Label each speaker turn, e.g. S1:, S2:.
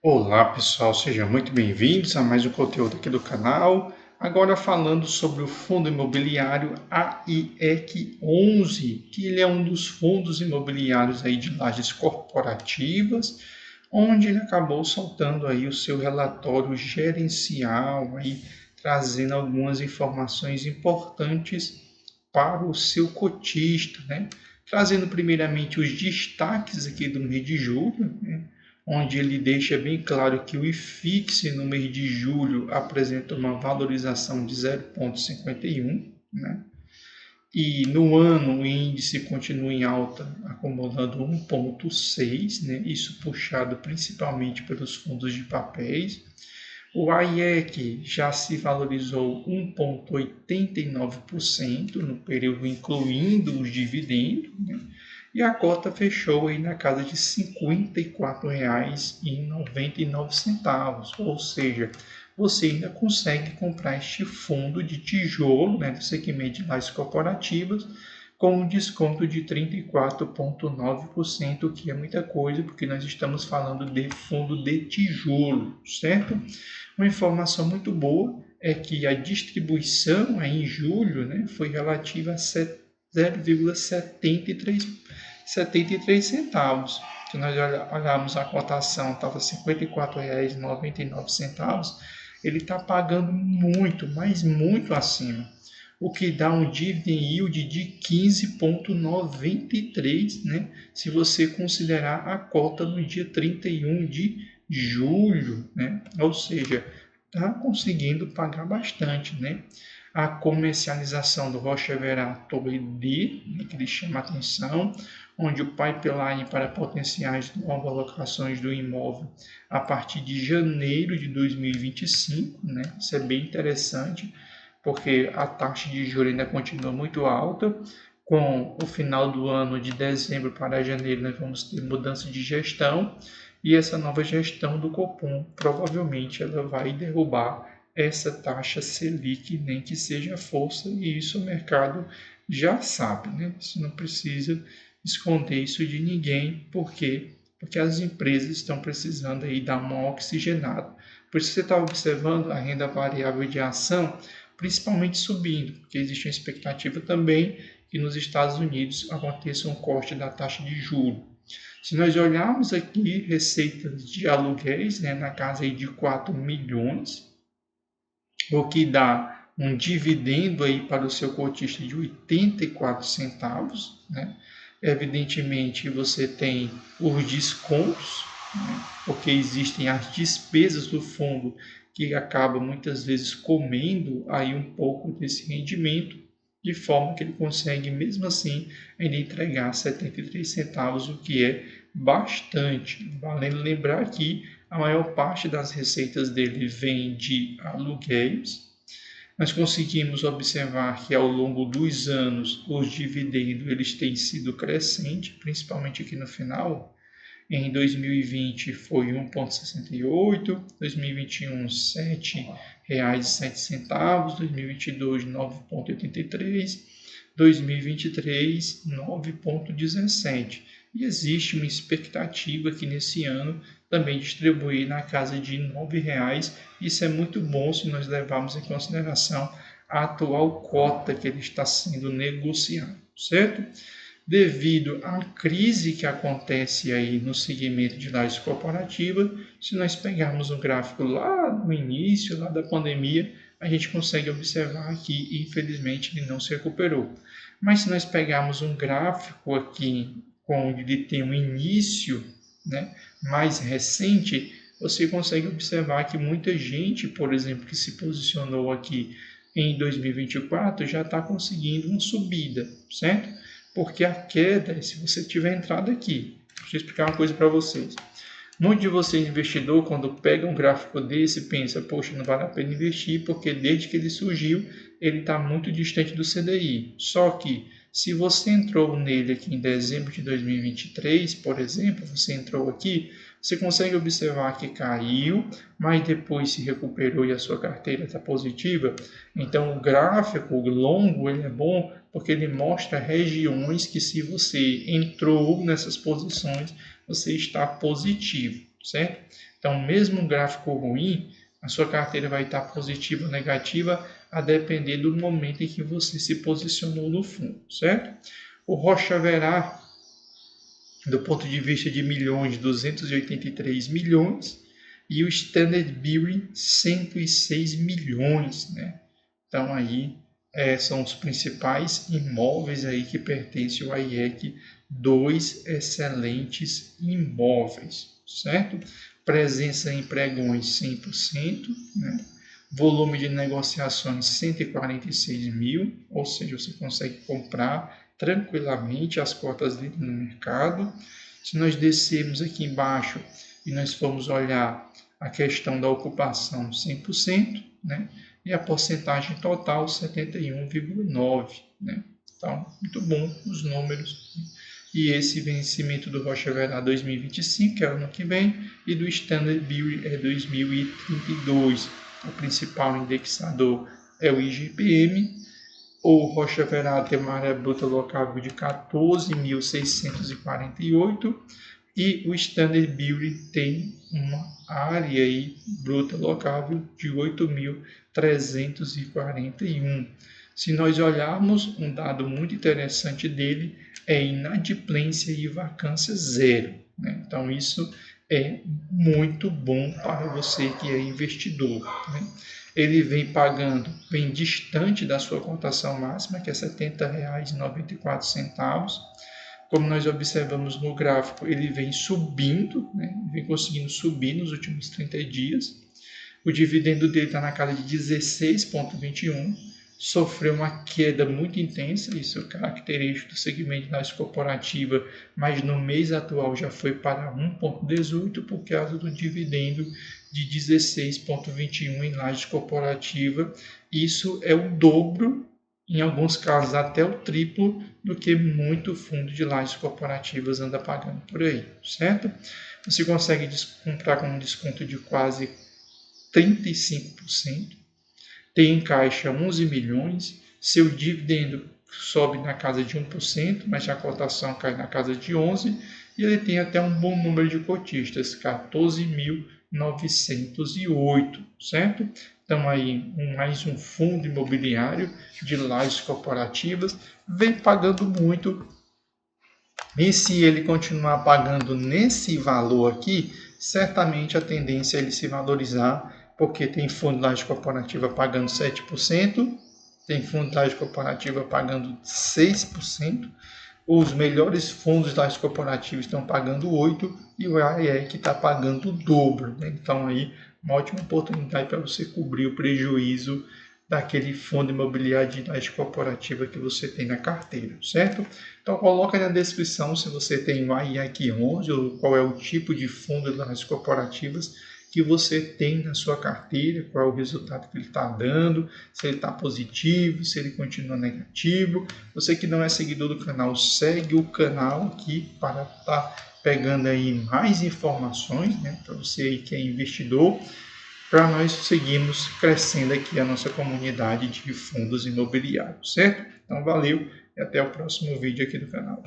S1: Olá pessoal, sejam muito bem-vindos a mais um conteúdo aqui do canal. Agora falando sobre o fundo imobiliário AIEC 11, que ele é um dos fundos imobiliários aí de lajes corporativas, onde ele acabou soltando aí o seu relatório gerencial, aí, trazendo algumas informações importantes para o seu cotista, né? Trazendo primeiramente os destaques aqui do mês de julho, né? Onde ele deixa bem claro que o IFIX no mês de julho apresenta uma valorização de 0,51, né? E no ano o índice continua em alta, acumulando 1,6, né? Isso puxado principalmente pelos fundos de papéis. O AIEC já se valorizou 1,89% no período, incluindo os dividendos, né? E a cota fechou aí na casa de R$ 54,99, ou seja, você ainda consegue comprar este fundo de tijolo, né, do segmento de lajes corporativas, com um desconto de 34,9%, que é muita coisa, porque nós estamos falando de fundo de tijolo, certo? Uma informação muito boa é que a distribuição aí em julho, né, foi relativa a 0,73 centavos. Se nós olharmos a cotação, estava R$ 54,99, ele está pagando muito, mas muito acima, o que dá um dividend yield de 15,93, né? Se você considerar a cota no dia 31 de julho, né? Ou seja, está conseguindo pagar bastante, né? A comercialização do Rocha Verato ED, né, que ele chama a atenção, onde o pipeline para potenciais novas locações do imóvel a partir de janeiro de 2025, né? Isso é bem interessante, porque a taxa de juros ainda continua muito alta. Com o final do ano, de dezembro para janeiro, nós vamos ter mudança de gestão, e essa nova gestão do Copom provavelmente ela vai derrubar essa taxa Selic, nem que seja força, e isso o mercado já sabe, né? Você não precisa esconder isso de ninguém, por quê? Porque as empresas estão precisando aí dar uma oxigenada. Por isso você está observando a renda variável de ação principalmente subindo, porque existe uma expectativa também que nos Estados Unidos aconteça um corte da taxa de juros. Se nós olharmos aqui receitas de aluguéis, né, na casa aí de 4 milhões, o que dá um dividendo aí para o seu cotista de 84 centavos, né? Evidentemente você tem os descontos, né? Porque existem as despesas do fundo que acabam muitas vezes comendo aí um pouco desse rendimento, de forma que ele consegue mesmo assim ainda entregar 73 centavos, o que é bastante. Valendo lembrar que a maior parte das receitas dele vem de aluguéis. Nós conseguimos observar que ao longo dos anos os dividendos eles têm sido crescentes, principalmente aqui no final. Em 2020 foi 1,68, 2021 R$ 7,07, 2022 9,83, 2023 9,17. E existe uma expectativa que nesse ano também distribuir na casa de R$ 9,00. Isso é muito bom se nós levarmos em consideração a atual cota que ele está sendo negociado, certo? Devido à crise que acontece aí no segmento de lajes corporativa, se nós pegarmos um gráfico lá no início, lá da pandemia, a gente consegue observar que, infelizmente, ele não se recuperou. Mas se nós pegarmos um gráfico aqui, onde ele tem um início, né, mais recente, você consegue observar que muita gente, por exemplo, que se posicionou aqui em 2024, já está conseguindo uma subida, certo? Porque a queda, se você tiver entrado aqui, deixa eu explicar uma coisa para vocês. Muitos de vocês, investidor, quando pega um gráfico desse, pensa, poxa, não vale a pena investir, porque desde que ele surgiu, ele está muito distante do CDI. Só que, se você entrou nele aqui em dezembro de 2023, por exemplo, você entrou aqui, você consegue observar que caiu, mas depois se recuperou e a sua carteira está positiva. Então, o gráfico longo ele é bom porque ele mostra regiões que, se você entrou nessas posições, você está positivo, certo? Então, mesmo um gráfico ruim, a sua carteira vai estar positiva ou negativa a depender do momento em que você se posicionou no fundo, certo? O Rocha Verá, do ponto de vista de milhões, 283 milhões, e o Standard Bearing, 106 milhões, né? Então, aí são os principais imóveis aí que pertencem ao IEC, dois excelentes imóveis, certo? Presença em pregões 100%, né? Volume de negociações 146 mil, ou seja, você consegue comprar tranquilamente as cotas dele no mercado. Se nós descermos aqui embaixo e nós formos olhar a questão da ocupação 100%, né? E a porcentagem total 71,9%. Né? Então, muito bom os números. E esse vencimento do Rocha Verá 2025, que é o ano que vem, e do Standard Bearing é 2032. O principal indexador é o IGPM. O Rocha Verá tem uma área bruta locável de 14.648 e o Standard Bearing tem uma área aí bruta locável de 8.341. Se nós olharmos, um dado muito interessante dele é inadimplência e vacância zero, né? Então isso é muito bom para você que é investidor, né? Ele vem pagando, vem distante da sua cotação máxima, que é R$ 70,94. Como nós observamos no gráfico, ele vem subindo, né? Vem conseguindo subir nos últimos 30 dias. O dividendo dele está na casa de 16,21, sofreu uma queda muito intensa, isso é característico do segmento da laje corporativa, mas no mês atual já foi para 1,18 por causa do dividendo de 16,21 em laje corporativa. Isso é o dobro, em alguns casos até o triplo, do que muito fundo de lajes corporativas anda pagando por aí, certo? Você consegue comprar com um desconto de quase 35%, tem em caixa 11 milhões, seu dividendo sobe na casa de 1%, mas a cotação cai na casa de 11%, e ele tem até um bom número de cotistas, 14.908, certo? Então aí mais um fundo imobiliário de lajes corporativas, vem pagando muito, e se ele continuar pagando nesse valor aqui, certamente a tendência é ele se valorizar, porque tem fundo de laje corporativa pagando 7%, tem fundo de laje corporativa pagando 6%, os melhores fundos de laje corporativa estão pagando 8% e o AEC está pagando o dobro, né? Então aí uma ótima oportunidade para você cobrir o prejuízo daquele fundo imobiliário de laje corporativa que você tem na carteira, certo? Então coloca na descrição se você tem o AIEC 11 ou qual é o tipo de fundo de lajes corporativas que você tem na sua carteira, qual é o resultado que ele está dando, se ele está positivo, se ele continua negativo. Você que não é seguidor do canal, segue o canal aqui para estar pegando aí mais informações, né, para você aí que é investidor, para nós seguirmos crescendo aqui a nossa comunidade de fundos imobiliários, certo? Então valeu e até o próximo vídeo aqui do canal.